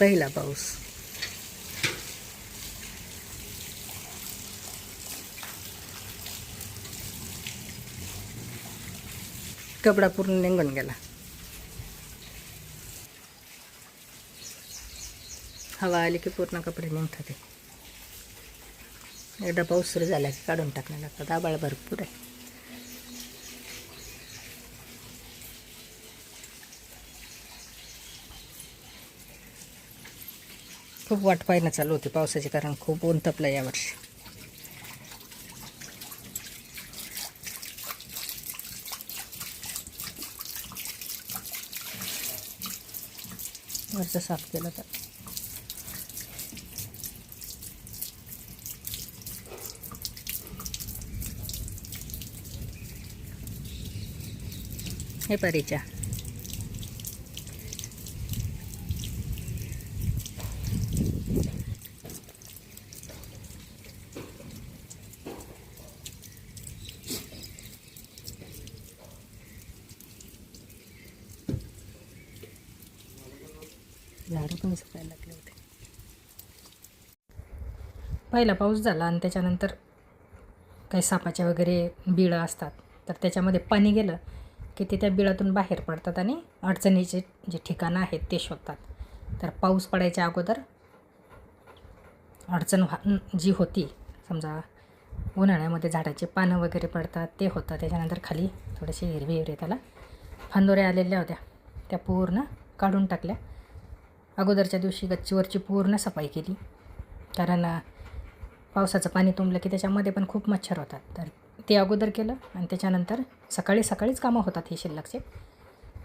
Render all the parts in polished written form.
पहिला पाऊस. कपडा पूर्ण निघून गेला. हवा आली की पूर्ण कपडे निघतात. एकदा पाऊस सुरू झाला की काढून टाकण्याला लागतात. आभाळ भरपूर आहे. खूप वाट पाहणं चालू होती पावसाची, कारण खूप ऊन तपलं यावर्षी. वरचं साफ केलं तर हे परीच्या झाडं पण सुकायला लागले होते. पहिला पाऊस झाला आणि त्याच्यानंतर काही सापाच्या वगैरे बिळं असतात, तर त्याच्यामध्ये पाणी गेलं की ते त्या बिळातून बाहेर पडतात आणि अडचणीचे जे ठिकाणं आहेत ते शोधतात. तर पाऊस पडायच्या अगोदर अडचण जी होती, समजा उन्हाळ्यामध्ये झाडाचे पानं वगैरे पडतात ते होतं. त्याच्यानंतर खाली थोडेसे हिरवे त्याला फांदोऱ्या आलेल्या होत्या, त्या पूर्ण काढून टाकल्या. अगोदरच्या दिवशी गच्चीवरची पूर्ण सफाई केली, कारण पावसाचं पाणी तुंबलं की त्याच्यामध्ये पण खूप मच्छर होतात. तर ते अगोदर केलं आणि त्याच्यानंतर सकाळीच कामं होतात हे शिल्लकचे.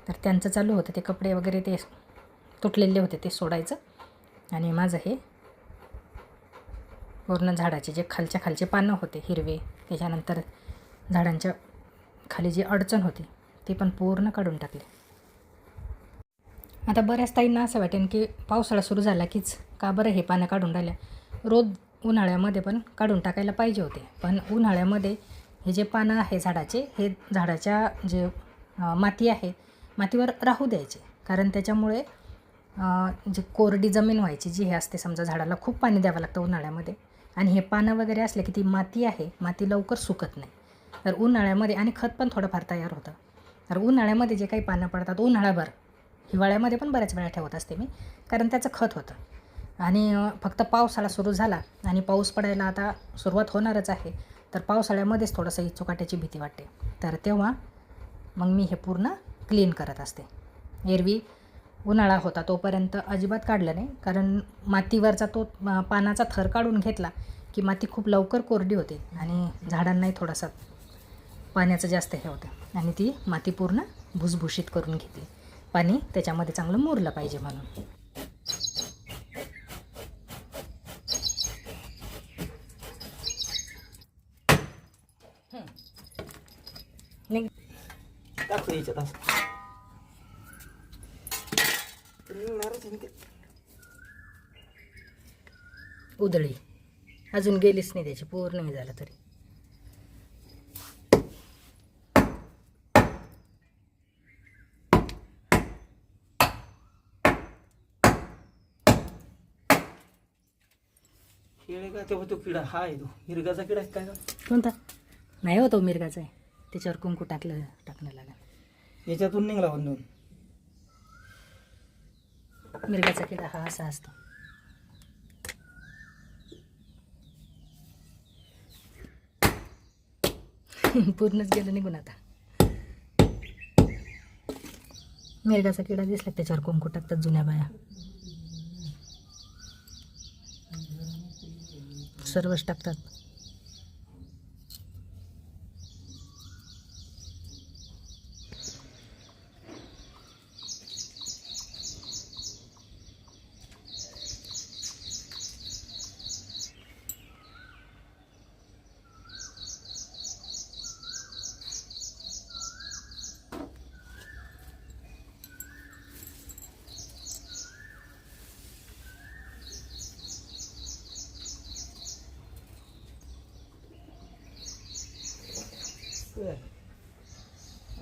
तर त्यांचं चालू होतं, ते कपडे वगैरे ते तुटलेले होते ते सोडायचं. आणि माझं हे पूर्ण झाडाचे जे खालचे पानं होते हिरवे, त्याच्यानंतर झाडांच्या खाली जी अडचण होती ती पण पूर्ण काढून टाकली. आता बऱ्याच ताईंना असं वाटेल की पावसाळा सुरू झाला कीच का बरं हे पानं काढून राहिल्या. रोज उन्हाळ्यामध्ये पण काढून टाकायला पाहिजे होते, पण उन्हाळ्यामध्ये हे जे पानं आहे झाडाचे, हे झाडाच्या जे माती आहे मातीवर राहू द्यायचे, कारण त्याच्यामुळे जी कोरडी जमीन व्हायची जी हे असते, समजा झाडाला खूप पाणी द्यावं लागतं उन्हाळ्यामध्ये, आणि हे पानं वगैरे असले की ती माती आहे माती लवकर सुकत नाही. तर उन्हाळ्यामध्ये आणि खत पण थोडंफार तयार होतं. तर उन्हाळ्यामध्ये जे काही पानं पडतात उन्हाळाभर, हिवाळ्यामध्ये पण बऱ्याच वेळा ठेवत असते मी, कारण त्याचं खत होतं. आणि फक्त पावसाळा सुरू झाला आणि पाऊस पडायला आता सुरुवात होणारच आहे, तर पावसाळ्यामध्येच थोडंसं इचुकाट्याची भीती वाटते. तर तेव्हा मग मी हे पूर्ण क्लीन करत असते. एरवी उन्हाळा होता तोपर्यंत अजिबात काढलं नाही, कारण मातीवरचा तो पानाचा थर काढून घेतला की माती खूप लवकर कोरडी होते आणि झाडांनाही थोडासा पाण्याचं जास्त हे होतं, आणि ती माती पूर्ण भुसभुशीत करून घेते. पाणी त्याच्यामध्ये चांगलं मुरलं पाहिजे म्हणून. उधळी अजून गेलीच नाही त्याची, पूर्ण हे झालं तरी. तो किडा हा आहे, तो मिरगाचा किडा काय का? कोणता? नाही हो, तो मिरगाचा आहे. त्याच्यावर कुंकू टाकणं लागेल. याच्यातून निघाला बंधून. मिरगाचा किडा हा असा असतो. पूर्णच गेलं निघून. आता मिरगाचा किडा दिसला त्याच्यावर कुंकू टाकतात जुन्या बाया, सर्वच टाकतात.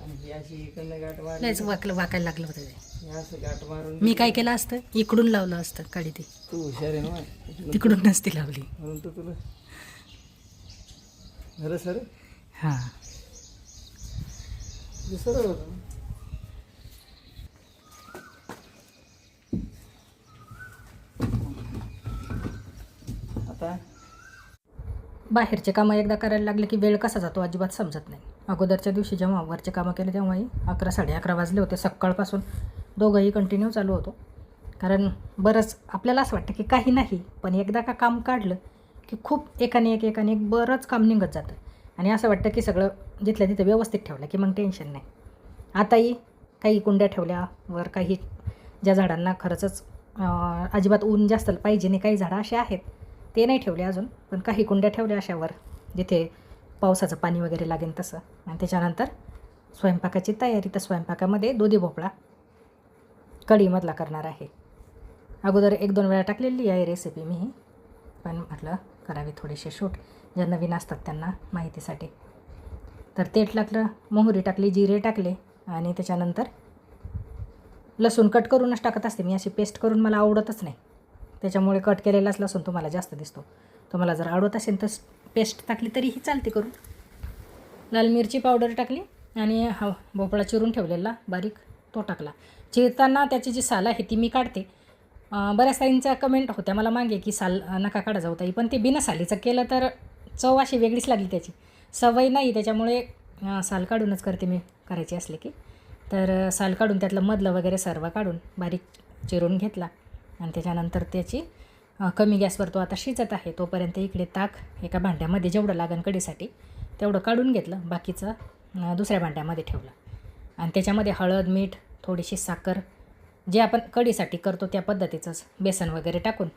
आणि अशी इकडनं गाठ वाढली. लयच वाकायला लागलं होतं ते. हे असं गाठ मारून मी काय केलं असतं इकडून लावलं असतं काडी ती, तू हुशार आहे ना, तिकडून नसती लावली. म्हणून तर तुला झालं सर हां दुसरं होतं. आता बाहेरचे कामं एकदा करायला लागले की वेळ कसा जातो अजिबात समजत नाही. अगोदरच्या दिवशी जेव्हा वरचे कामं केले तेव्हाही 11 11:30 वाजले होते. सकाळपासून दोघंही कंटिन्यू चालू होतो. कारण बरंच आपल्याला असं वाटतं की काही नाही, पण एकदा का काम काढलं की खूप एकाने एक बरंच काम निघत जातं आणि असं वाटतं की सगळं जिथल्या तिथं व्यवस्थित ठेवलं की मग टेन्शन नाही. आताही काही कुंड्या ठेवल्या वर, काही ज्या झाडांना खरंच अजिबात ऊन जास्त पाहिजे नाही, काही झाडं असे आहेत ते नाही ठेवले अजून, पण काही कुंड्या ठेवल्या अशावर जिथे पावसाचं पाणी वगैरे लागेल तसं. आणि त्याच्यानंतर स्वयंपाकाची तयारी. तर स्वयंपाकामध्ये दुधी भोपळा कढीमधला करणार आहे. अगोदर 1-2 वेळा टाकलेली आहे रेसिपी मी, पण म्हटलं करावी थोडेसे शूट, ज्या नवीन असतात त्यांना माहितीसाठी. तर तेल टाकलं, मोहरी टाकली, जिरे टाकले आणि त्याच्यानंतर लसूण कट करूनच टाकत असते मी, अशी पेस्ट करून मला आवडतच नाही. त्याच्यामुळे कट केलेलाच लसूण तुम्हाला जास्त दिसतो. तुम्हाला जर आवडत असेल तर पेस्ट टाकली तरीही चालते करून. लाल मिरची पावडर टाकली आणि हा भोपळा चिरून ठेवलेला बारीक तो टाकला. चिरताना त्याची जी साल आहे ती मी काढते. बऱ्याच ताईंच्या कमेंट होत्या मला मागे की साल नका काढा जाऊ ताई, पण ते बिना सालीचं केलं तर चव अशी वेगळीच लागली, त्याची सवय नाही, त्याच्यामुळे साल काढूनच करते मी करायची असले की. तर साल काढून त्यातलं मधलं वगैरे सर्व काढून बारीक चिरून घेतला आणि त्याच्यानंतर त्याची कमी गॅसवर तो आता शिजत आहे. तोपर्यंत इकडे ताक एका भांड्यामध्ये जेवढं लागण कढीसाठी तेवढं काढून घेतलं, बाकीचं दुसऱ्या भांड्यामध्ये ठेवलं आणि त्याच्यामध्ये हळद, मीठ, थोडीशी साखर, जे आपण कढीसाठी करतो त्या पद्धतीचंच बेसन वगैरे टाकून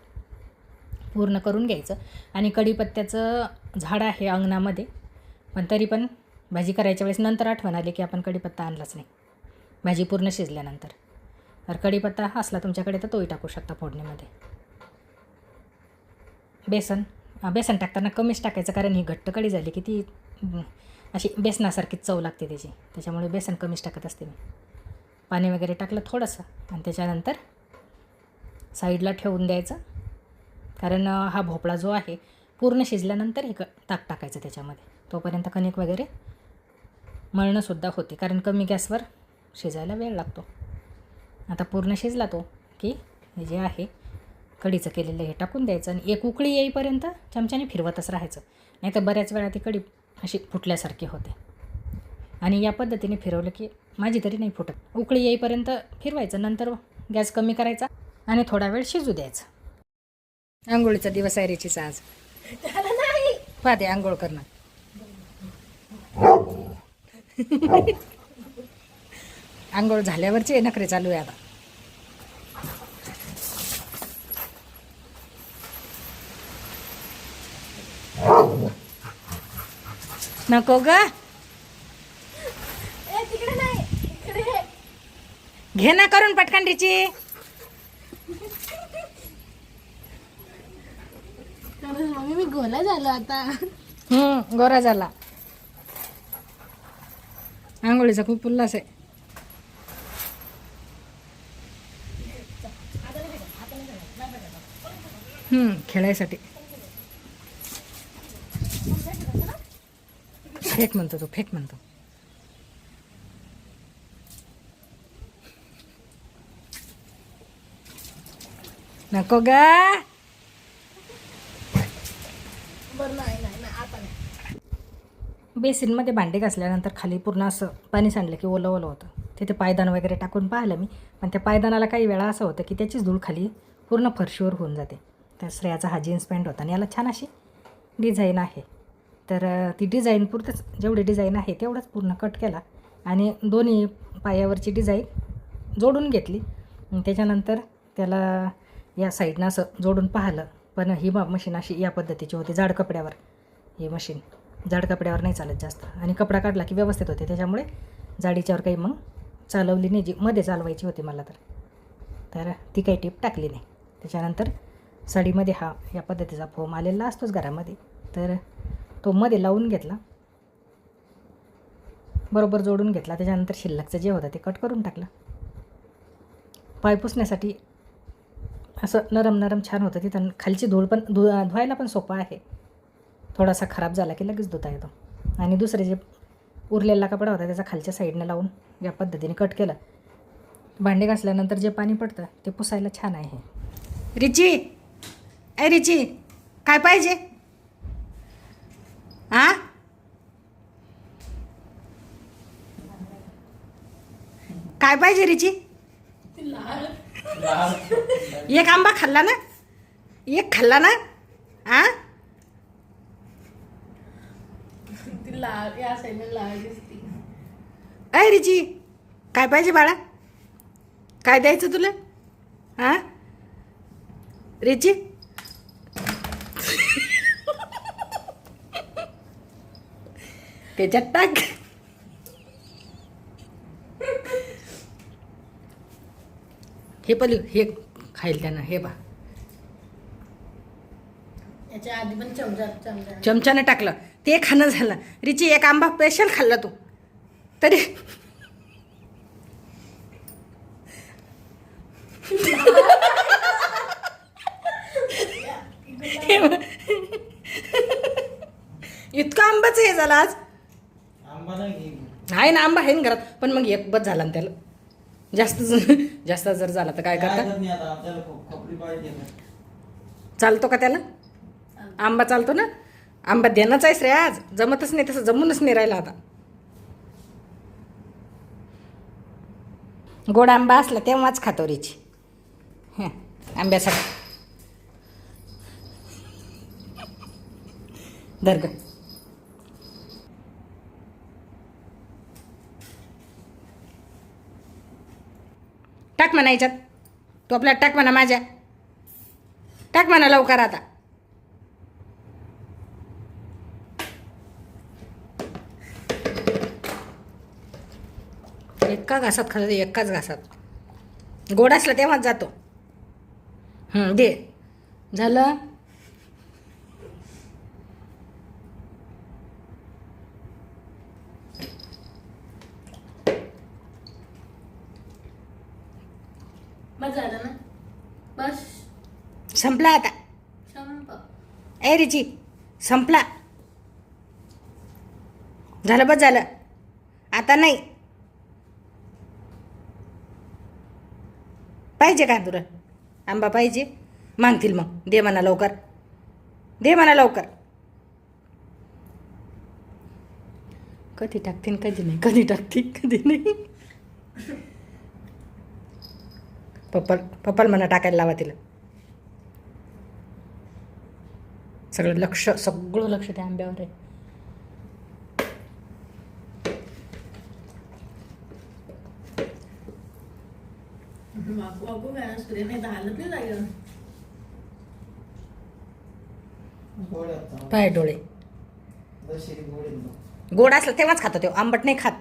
पूर्ण करून घ्यायचं. आणि कढीपत्त्याचं झाड आहे अंगणामध्ये, पण तरी पण भाजी करायच्या वेळेस नंतर आठवण आली की आपण कढीपत्ता आणलाच नाही भाजी पूर्ण शिजल्यानंतर. तर कढीपत्ता असला तुमच्याकडे तर तोही टाकू शकता फोडणीमध्ये. बेसन टाकताना कमीच टाकायचं, कारण ही घट्ट कढी झाली की ती अशी बेसनासारखीच चव लागते त्याची, त्याच्यामुळे बेसन कमीच टाकत असते मी. पाणी वगैरे टाकलं थोडंसं आणि त्याच्यानंतर साईडला ठेवून द्यायचं, कारण हा भोपळा जो आहे पूर्ण शिजल्यानंतर हे ताक टाकायचं त्याच्यामध्ये. तोपर्यंत कणिक वगैरे मळणंसुद्धा होते, कारण कमी गॅसवर शिजायला वेळ लागतो. आता पूर्ण शिजला तो की हे जे आहे कढीचं केलेलं हे टाकून द्यायचं आणि एक उकळी येईपर्यंत चमच्याने फिरवतच राहायचं, नाही तर बऱ्याच वेळा ती कढी अशी फुटल्यासारखी होते. आणि या पद्धतीने फिरवलं की माझी तरी नाही फुटत. उकळी येईपर्यंत फिरवायचं, नंतर गॅस कमी करायचा आणि थोडा वेळ शिजू द्यायचं. आंघोळीचा दिवस आहे रेचीचा आज. पाहते आंघोळ करणं. आंघोळ झाल्यावरचे नखरे चालू आहे आता. नको ग, घे ना करून पटकन रिची. मम्मी मी गोला झालो आता. गोरा झाला. आंघोळीचा खूप उल्हास आहे. खेळायसाठी. फेक म्हणतो तो, फेक म्हणतो. नको ग. बेसिनमध्ये भांडे घासल्यानंतर खाली पूर्ण असं पाणी सांडलं की ओलं ओलं होतं. तिथे पायदान वगैरे टाकून पाहिलं मी, पण त्या पायदानाला काही वेळा असं होतं की त्याचीच धूळ खाली पूर्ण फरशीवर होऊन जाते. तर श्रेयाचा हा जीन्स पॅन्ट होता आणि याला छान अशी डिझाईन आहे. तर ती डिझाईन पुरतंच, जेवढी डिझाईन आहे तेवढंच पूर्ण कट केला आणि दोन्ही पायावरची डिझाईन जोडून घेतली. त्याच्यानंतर त्याला या साईडनं असं जोडून पाहिलं, पण ही मशीन अशी या पद्धतीची होती, जाड कपड्यावर. ही मशीन जाड कपड्यावर नाही चालत जास्त, आणि कपडा काढला की व्यवस्थित होते, त्याच्यामुळे जाडीच्यावर काही मग चालवली नाही, जी मध्ये चालवायची होती मला तर ती काही टीप टाकली नाही. त्याच्यानंतर साडीमध्ये हा या पद्धतीचा फोम आलेला असतोच घरामध्ये, तर तो मध्ये लावून घेतला, बरोबर जोडून घेतला. त्याच्यानंतर शिल्लकचं जे होतं ते कट करून टाकलं. पाय पुसण्यासाठी असं नरम नरम छान होतं तिथं. खालची धूळ पण धुवायला पण सोपं आहे. थोडासा खराब झाला की लगेच धुता येतो. आणि दुसरे जे उरलेला कपडा होता त्याचा खालच्या साईडनं लावून या पद्धतीने कट केलं. भांडे घासल्यानंतर जे पाणी पडतं ते पुसायला छान आहे. रिची, ए रिची, काय पाहिजे? हां, काय पाहिजे रिची? एक आंबा खाल्ला ना? एक खाल्ला ना? आ ती लाल या साईडने लाल दिसती. अय रिची, काय पाहिजे बाळा? काय द्यायचं तुला? हां रिची, त्याच्यात टाक. हे पली हे खाईल त्यानं. हे बा याच्या आधी पण चमचा चमच्यानं टाकलं ते खाणं झालं. रिची, एक आंबा स्पेशल खाल्ला तू तरी. इतका आंबाच हे झाला आज. आंबा नाही आहे ना, आंबा आहे ना घरात, पण मग एक बस झाला ना त्याला. जास्त जर झाला तर काय करता? आता आपल्याला खोपरी पाहिजे. चालतो का त्याला? आंबा चालतो ना? आंबा देणंच आहेस रे आज. जमतच नाही, तसं जमूनच नाही राहिला आता. गोड आंबा असला तेव्हाच खातो रिची. हां, आंब्यासाठी दर्ग. टाक म्हणा याच्यात. तू आपल्याला टाक म्हणा माझ्या. टाक म्हणा लवकर आता. एका घासात खातो, एकाच घासात. गोड असला तेव्हाच जातो. दे. झालं. बस झालं ना? बस संपला आता. संप. ए रिची, संपला. झालं, बस झालं. आता नाही पाहिजे का तुला? आंबा पाहिजे? मागतील मग. दे म्हणा लवकर. दे म्हणा लवकर. कधी टाकतील कधी नाही, कधी टाकतील कधी नाही. पप्पाला म्हणा टाकायला लावा तिला. सगळं लक्ष त्या आंब्यावर आहे. वाकू काय सूर्य नाही हालत नाही जागेवर. पाय डोळे. गोड असलं तेव्हाच खातो तो, आंबट नाही खात.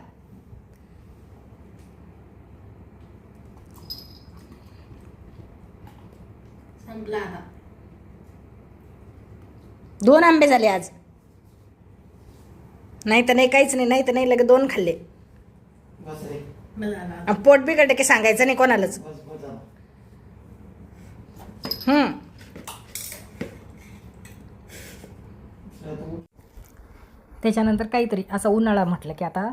संपला आता. 2 आंबे झाले आज. नाही तर नाही, काहीच नाही. नाही तर नाही, लगे 2 खाल्ले. बस रे. बस झाला आता. पोट बिघडलं की सांगायचं नाही कोणालाच. बस बस झालं. त्याच्यानंतर काहीतरी असा उन्हाळा म्हटलं की आता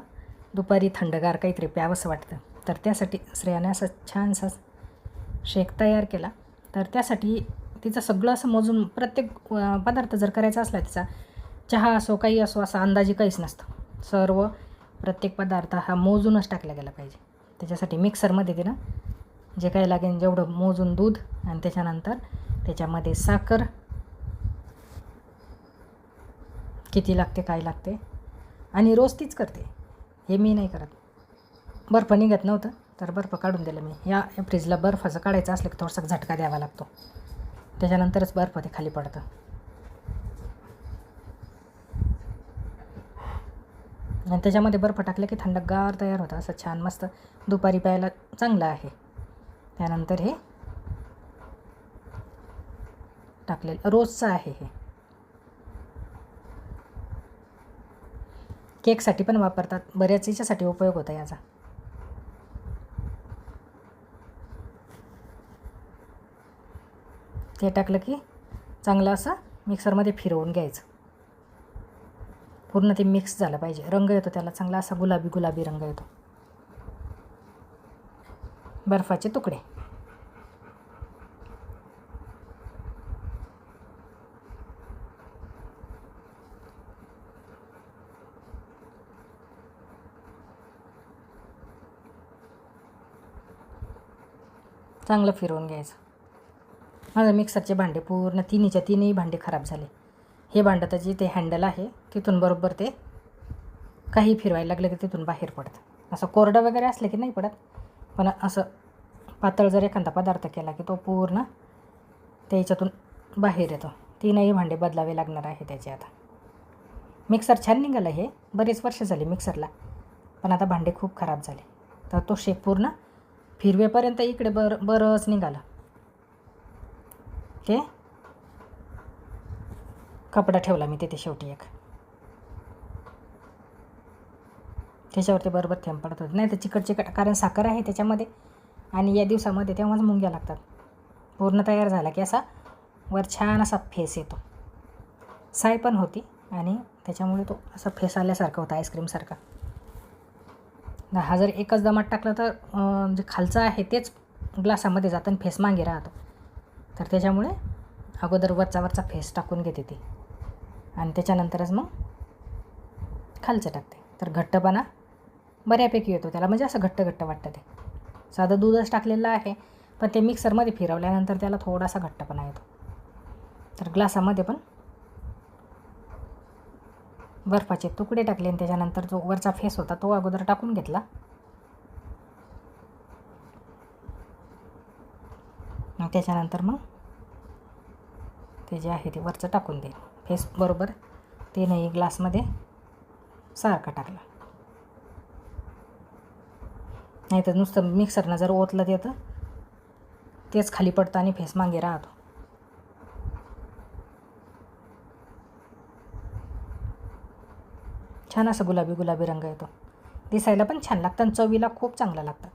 दुपारी थंडगार काहीतरी प्यावंसं वाटतं. तर त्यासाठी श्रेयाने असा छानसा शेक तयार केला. तर त्यासाठी तिचं सगळं असं मोजून प्रत्येक पदार्थ जर करायचा असला तिचा, चहा असो काही असो, असा अंदाजे काहीच नसतं. सर्व प्रत्येक पदार्थ हा मोजूनच टाकला गेला पाहिजे. त्याच्यासाठी मिक्सरमध्ये तिनं जे काही लागेल जेवढं मोजून दूध आणि त्याच्यानंतर त्याच्यामध्ये साखर किती लागते काय लागते आणि रोज तीच करते. हे मी नाही करत. बर्फ निघत नव्हतं तर बर्फ काढून दिलं मी. या फ्रीजला बर्फाचं काढायचं असलं की थोडासा झटका द्यावा लागतो, त्याच्यानंतरच बर्फ ते खाली पडतं. आणि त्याच्यामध्ये बर्फ टाकलं की थंडगार तयार होतं. असं छान मस्त दुपारी प्यायला चांगलं आहे. त्यानंतर हे टाकलेलं रोजचं आहे. हे केकसाठी पण वापरतात, बऱ्याच याच्यासाठी उपयोग होता याचा. ते टाकलं की चांगलं असं मिक्सरमध्ये फिरवून घ्यायचं. पूर्ण ते मिक्स झालं पाहिजे. रंग येतो त्याला चांगला असा गुलाबी गुलाबी रंग येतो. बर्फाचे तुकडे चांगलं फिरवून घ्यायचं. माझं मिक्सरचे भांडे पूर्ण तिन्ही भांडे खराब झाले. हे भांडं तर जे ते हँडल आहे तिथून बरोबर ते काही फिरवायला लागलं की तिथून बाहेर पडतं. असं कोरडं वगैरे असलं की नाही पडत, पण असं पातळ जर एखादा पदार्थ केला की तो पूर्ण त्याच्यातून बाहेर येतो. तीनही भांडे बदलावे लागणार आहे त्याचे. आता मिक्सर छान निघालं. हे बरेच वर्ष झाले मिक्सरला, पण आता भांडे खूप खराब झाले. तर तो शेक पूर्ण फिरवेपर्यंत इकडे बरंच निघालं. ते कपडा ठेवला मी तिथे शेवटी एक, त्याच्यावरती बरोबर थेंब पडत होते. नाही तर चिकट कारण साखर आहे त्याच्यामध्ये, आणि या दिवसामध्ये तेव्हाच मुंग्या लागतात. पूर्ण तयार झाला की असा वर छान असा फेस येतो. साय पण होती आणि त्याच्यामुळे तो असा फेस आल्यासारखा होता, आईस्क्रीमसारखा. हा जर एकच दमात टाकलं तर जे खालचं आहे तेच ग्लासामध्ये जातं आणि फेस मागे राहतो. तर त्याच्यामुळे अगोदर वरचा फेस टाकून घेते ती, आणि त्याच्यानंतरच मग खालचं टाकते. तर घट्टपणा बऱ्यापैकी येतो त्याला, म्हणजे असं घट्ट वाटतं. ते साधं दूधच टाकलेलं आहे, पण ते मिक्सरमध्ये फिरवल्यानंतर त्याला थोडासा घट्टपणा येतो. तर ग्लासामध्ये पण बर्फाचे तुकडे टाकले आणि त्याच्यानंतर जो वरचा फेस होता तो अगोदर टाकून घेतला. त्याच्यानंतर मग ते जे आहे ते वरचं टाकून दे. फेस बरोबर तीनही ग्लासमध्ये सारखा टाकला. नाही तर नुसतं मिक्सरनं जर ओतलं येतं तेच खाली पडतं आणि फेस मागे राहतो. छान असं गुलाबी रंग येतो. दिसायला पण छान लागतं आणि चवीला खूप चांगलं लागतं.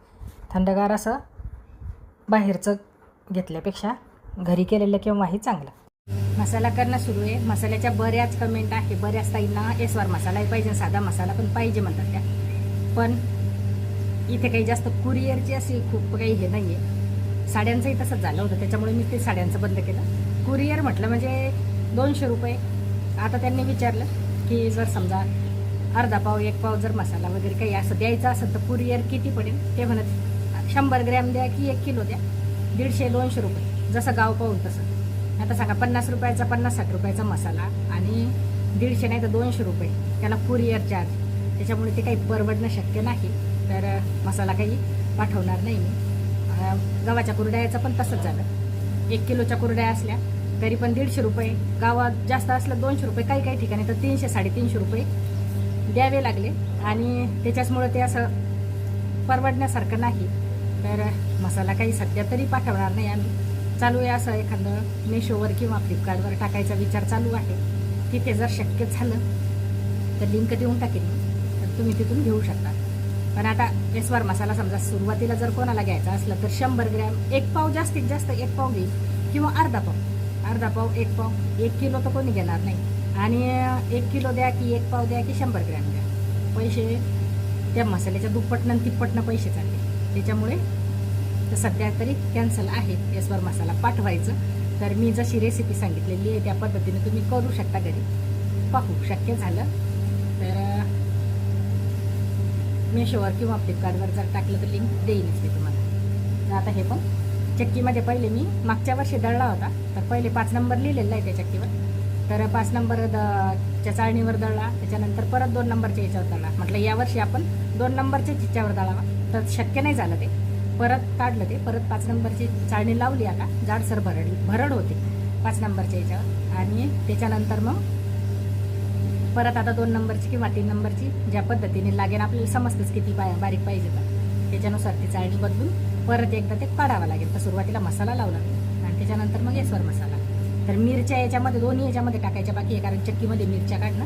थंडगार असं बाहेरचं घेतल्यापेक्षा घरी केलेलं केव्हाही चांगलं. मसाला करणं सुरू आहे. मसाल्याच्या बऱ्याच कमेंट आहे. बऱ्याच ताईंना एसवार मसालाही पाहिजे, साधा मसाला पण पाहिजे म्हणतात त्या. पण इथे काही जास्त कुरिअरची अशी खूप काही हे नाही आहे. साड्यांचंही तसंच झालं होतं, त्याच्यामुळे मी ते साड्यांचं बंद केलं. कुरिअर म्हटलं म्हणजे 200 रुपये. आता त्यांनी विचारलं की जर समजा अर्धा पाव 1 पाव जर मसाला वगैरे काही असं द्यायचं असेल तर कुरिअर किती पडेल. ते म्हणत 100 ग्रॅम द्या की 1 किलो द्या, 150-200 रुपये, जसं गाव पाहून तसं. आता सांगा 50 रुपयाचा 50-60 रुपयाचा मसाला आणि 150 नाही तर 200 रुपये त्याला कुरिअर चार्ज. त्याच्यामुळे ते काही परवडणं शक्य नाही. तर मसाला काही पाठवणार नाही मी. गव्हाच्या कुरड्याचं पण तसंच झालं. 1 किलोच्या कुरड्या असल्या तरी पण 150 रुपये, गावात जास्त असलं 200 रुपये, काही ठिकाणी तर 300-350 रुपये द्यावे लागले. आणि त्याच्याचमुळे ते असं परवडण्यासारखं नाही. तर मसाला काही सध्या तरी पाठवणार नाही आम्ही. चालू आहे असं एखादं मेशोवर किंवा फ्लिपकार्टवर टाकायचा विचार चालू आहे. तिथे जर शक्य झालं तर लिंक देऊन टाकेन मी, तर तुम्ही तिथून घेऊ शकता. पण आता एसवार मसाला समजा सुरुवातीला जर कोणाला घ्यायचा असला तर 100 ग्रॅम, 1 पाव, जास्तीत जास्त 1 पाव घेईल किंवा अर्धा पाव 1 पाव. 1 किलो तर कोणी घेणार नाही. आणि 1 किलो द्या की 1 पाव द्या की 100 ग्रॅम द्या, पैसे त्या मसाल्याच्या दुप्पटनं तिप्पटनं पैसे चालले. त्याच्यामुळे तर सध्या तरी कॅन्सल आहे एसवार मसाला पाठवायचं. तर मी जशी रेसिपी सांगितलेली आहे त्या पद्धतीने तुम्ही करू शकता घरी. पाहू शक्य झालं तर मेशोवर किंवा फ्लिपकार्टवर जर टाकलं तर लिंक देईनच मी तुम्हाला. तर आता हे पण चक्कीमध्ये पहिले मी मागच्या वर्षी दळला होता, तर पहिले 5 नंबर लिहिलेला आहे त्या चक्कीवर. तर 5 नंबर च्या चाळणीवर दळला, त्याच्यानंतर परत 2 नंबरच्या याच्यावर दळला. म्हटलं यावर्षी आपण 2 नंबरच्या चिच्यावर दळावा, तर शक्य नाही झालं. ते परत काढलं, ते परत 5 नंबरची चाळणी लावली. आता जाडसर भरड होते 5 नंबरच्या याच्यावर. आणि त्याच्यानंतर मग परत आता 2 नंबरची किंवा 3 नंबरची ज्या पद्धतीने लागेल आपल्याला समजतंच किती बारीक पाहिजे, तर त्याच्यानुसार ती चाळणी बदलून परत एकदा ते काढावं लागेल. तर सुरुवातीला मसाला लावला आणि त्याच्यानंतर मग एसवर मसाला. तर मिरच्या याच्यामध्ये दोन्ही याच्यामध्ये टाकायच्या बाकी आहे, कारण चक्कीमध्ये मिरच्या काढणं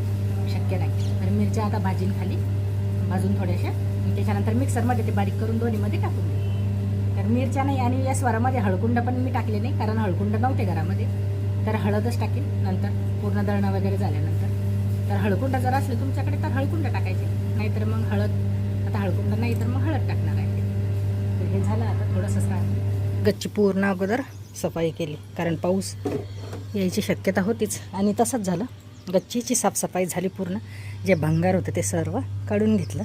शक्य नाही. तर मिरच्या आता भाजून थोड्याशा, त्याच्यानंतर मिक्सरमध्ये ते बारीक करून दोन्हीमध्ये टाकून दे. तर मिरच्या नाही आणि या स्वरामध्ये हळकुंड पण मी टाकले नाही, कारण हळकुंड नव्हते घरामध्ये. तर हळदच टाकेल नंतर, पूर्ण दळणं वगैरे झाल्यानंतर. तर हळकुंड जर असले तुमच्याकडे तर हळकुंड टाकायचे, नाहीतर मग हळद. आता हळकुंड नाही तर मग हळद टाकणार आहे. तर हे झालं, आता थोडंसं गच्ची पूर्ण अगोदर सफाई केली, कारण पाऊस यायची शक्यता होतीच. आणि तसंच झालं, गच्चीची साफसफाई झाली पूर्ण. जे भंगार होतं ते सर्व काढून घेतलं.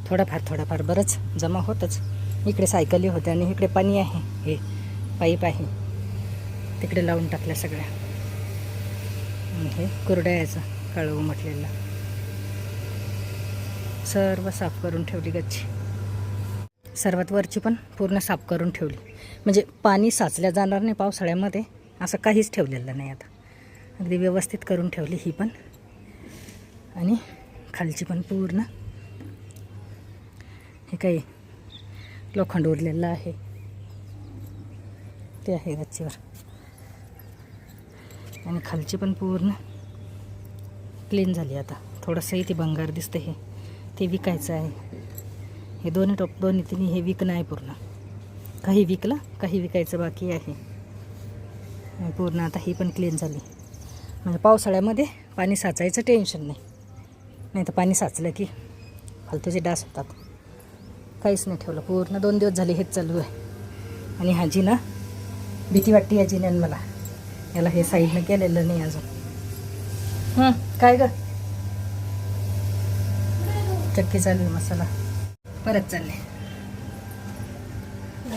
थोडाफार बरंच जमा होतंच. इकडे सायकली होत्या आणि इकडे पाणी आहे, हे पाईप आहे, तिकडे लावून टाकल्या सगळ्या. आणि हे कुरड्याचं काळं उमटलेलं सर्व साफ करून ठेवली गच्ची. सर्वात वरची पण पूर्ण साफ करून ठेवली, म्हणजे पाणी साचल्या जाणार नाही पावसाळ्यामध्ये, असं काहीच ठेवलेलं नाही. आता अगदी व्यवस्थित करून ठेवली ही पण. आणि खालची पण पूर्ण, हे काही लोखंड उरलेलं आहे ते आहे गच्चीवर. आणि खालची पण पूर्ण क्लीन झाली. आता थोडंसंही ती भंगार दिसतं, हे ते विकायचं आहे. हे दोन्ही तिन्ही हे विकणं आहे पूर्ण. काही विकलं, काही विकायचं बाकी आहे. आणि पूर्ण आता ही पण क्लीन झाली, म्हणजे पावसाळ्यामध्ये पाणी साचायचं टेन्शन नाही तर पाणी साचलं की फालतूचे डास होतात. काहीच नाही ठेवलं, पूर्ण 2 दिवस झाले हेच चालू आहे. आणि हा जिना, भीती वाटते या जिन्यानं मला, याला हे साईडनं केलेलं नाही अजून. काय ग, चक्की चालू आहे, मसाला परत चालले.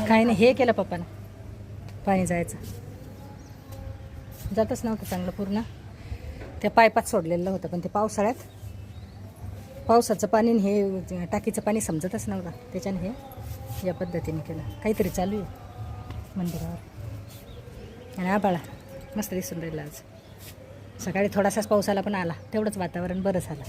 काय नाही, हे केलं पप्पानं, पाणी जायचं जातच नव्हतं चांगलं, पूर्ण त्या पायपात सोडलेलं होतं. पण ते पावसाचं पाणी हे टाकीचं पाणी समजतच नव्हतं, त्याच्याने हे या पद्धतीने केलं. काहीतरी चालू आहे मंदिरावर. आणि आबाळा मस्त दिसून राहिलं आज. सकाळी थोडासाच पाऊस आला, पण आला तेवढंच वातावरण बरं झालं.